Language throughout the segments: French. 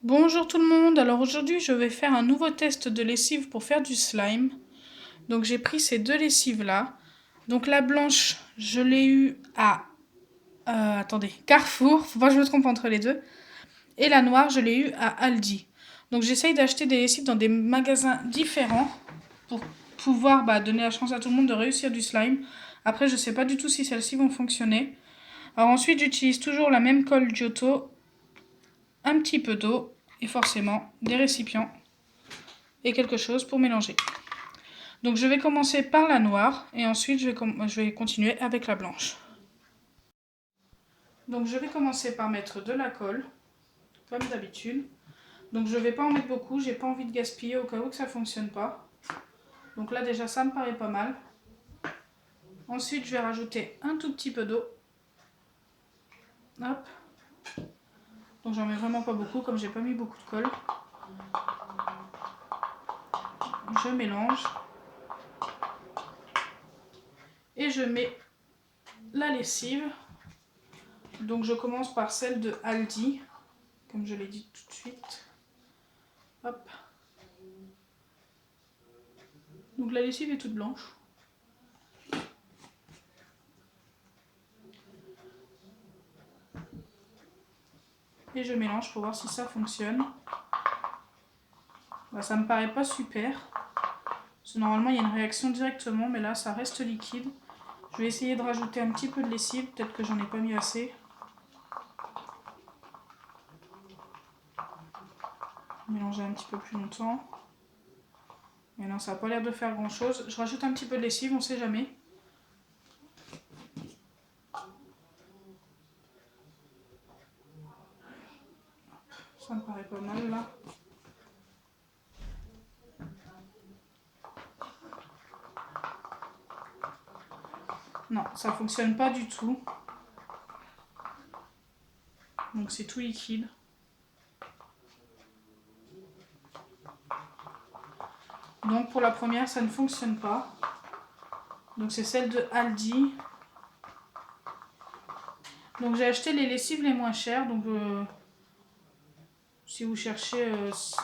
Bonjour tout le monde, alors aujourd'hui je vais faire un nouveau test de lessive pour faire du slime. Donc j'ai pris ces deux lessives là. Donc la blanche je l'ai eue à attendez, Carrefour, faut pas que je me trompe entre les deux. Et la noire je l'ai eue à Aldi. Donc j'essaye d'acheter des lessives dans des magasins différents pour pouvoir donner la chance à tout le monde de réussir du slime. Après je sais pas du tout si celles-ci vont fonctionner. Alors ensuite j'utilise toujours la même colle Giotto, un petit peu d'eau et forcément des récipients et quelque chose pour mélanger. Donc je vais commencer par la noire et ensuite je vais continuer avec la blanche. Donc je vais commencer par mettre de la colle, comme d'habitude. Donc je ne vais pas en mettre beaucoup, j'ai pas envie de gaspiller au cas où que ça ne fonctionne pas. Donc là déjà ça me paraît pas mal. Ensuite je vais rajouter un tout petit peu d'eau. Hop. Donc j'en mets vraiment pas beaucoup comme j'ai pas mis beaucoup de colle. Je mélange. Et je mets la lessive. Donc je commence par celle de Aldi, comme je l'ai dit tout de suite. Hop. Donc la lessive est toute blanche. Et je mélange pour voir si ça fonctionne. Ça me paraît pas super. Parce que normalement il y a une réaction directement, mais là ça reste liquide. Je vais essayer de rajouter un petit peu de lessive, peut-être que j'en ai pas mis assez. Mélanger un petit peu plus longtemps. Mais non, ça n'a pas l'air de faire grand chose. Je rajoute un petit peu de lessive, on sait jamais. Ça me paraît pas mal là. Non, ça fonctionne pas du tout. Donc c'est tout liquide. Donc pour la première, ça ne fonctionne pas. Donc c'est celle de Aldi. Donc j'ai acheté les lessives les moins chères. Donc si vous cherchez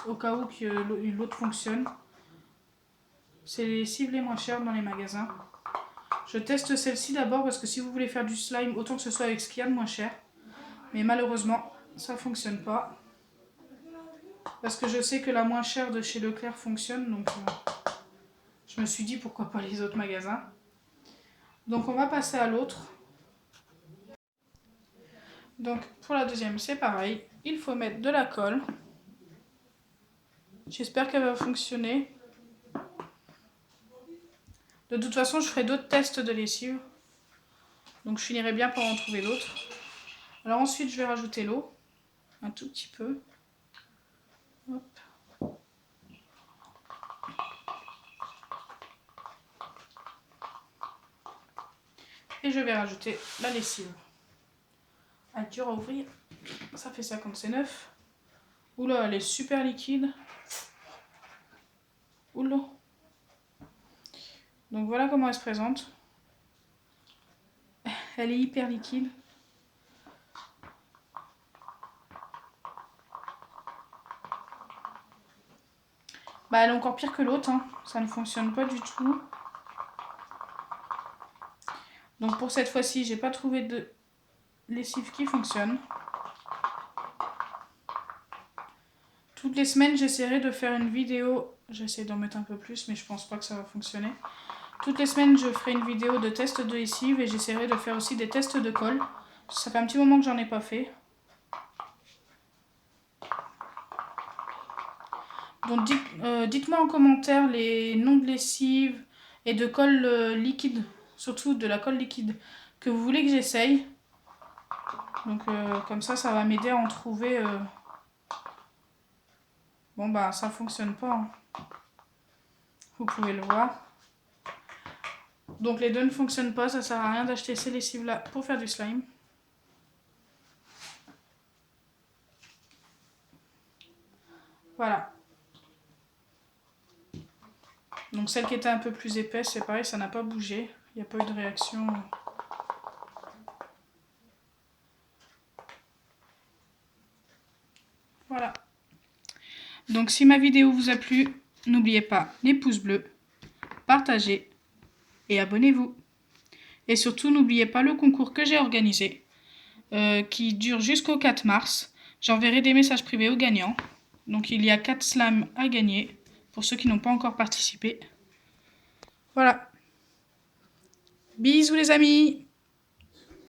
au cas où que l'autre fonctionne, c'est les lessives les moins chères dans les magasins. Je teste celle-ci d'abord parce que si vous voulez faire du slime, autant que ce soit avec ce qu'il y a de moins cher. Mais malheureusement, ça ne fonctionne pas. Parce que je sais que la moins chère de chez Leclerc fonctionne. Donc je me suis dit pourquoi pas les autres magasins. Donc on va passer à l'autre. Donc pour la deuxième, c'est pareil. Il faut mettre de la colle. J'espère qu'elle va fonctionner. De toute façon, je ferai d'autres tests de lessive. Donc je finirai bien par en trouver d'autres. Alors ensuite, je vais rajouter l'eau. Un tout petit peu. Hop. Et je vais rajouter la lessive. Elle est dure à ouvrir. Ça fait ça quand c'est neuf. Oula, elle est super liquide. Oula. Donc voilà comment elle se présente. Elle est hyper liquide. Elle est encore pire que l'autre. Hein. Ça ne fonctionne pas du tout. Donc pour cette fois-ci, j'ai pas trouvé de lessive qui fonctionne. Toutes les semaines, j'essaierai de faire une vidéo. J'essaie d'en mettre un peu plus, mais je pense pas que ça va fonctionner. Toutes les semaines, je ferai une vidéo de test de lessive et j'essaierai de faire aussi des tests de colle. Ça fait un petit moment que j'en ai pas fait. Donc dites-moi en commentaire les noms de lessive et de colle liquide, surtout de la colle liquide, que vous voulez que j'essaye. Donc comme ça va m'aider à en trouver. Bon ça fonctionne pas. Hein. Vous pouvez le voir. Donc les deux ne fonctionnent pas, ça sert à rien d'acheter ces lessives là pour faire du slime. Voilà. Donc celle qui était un peu plus épaisse, c'est pareil, ça n'a pas bougé. Il n'y a pas eu de réaction. Voilà. Donc si ma vidéo vous a plu, n'oubliez pas les pouces bleus, partagez et abonnez-vous. Et surtout, n'oubliez pas le concours que j'ai organisé, qui dure jusqu'au 4 mars. J'enverrai des messages privés aux gagnants. Donc il y a 4 slimes à gagner, pour ceux qui n'ont pas encore participé. Voilà. Bisous les amis!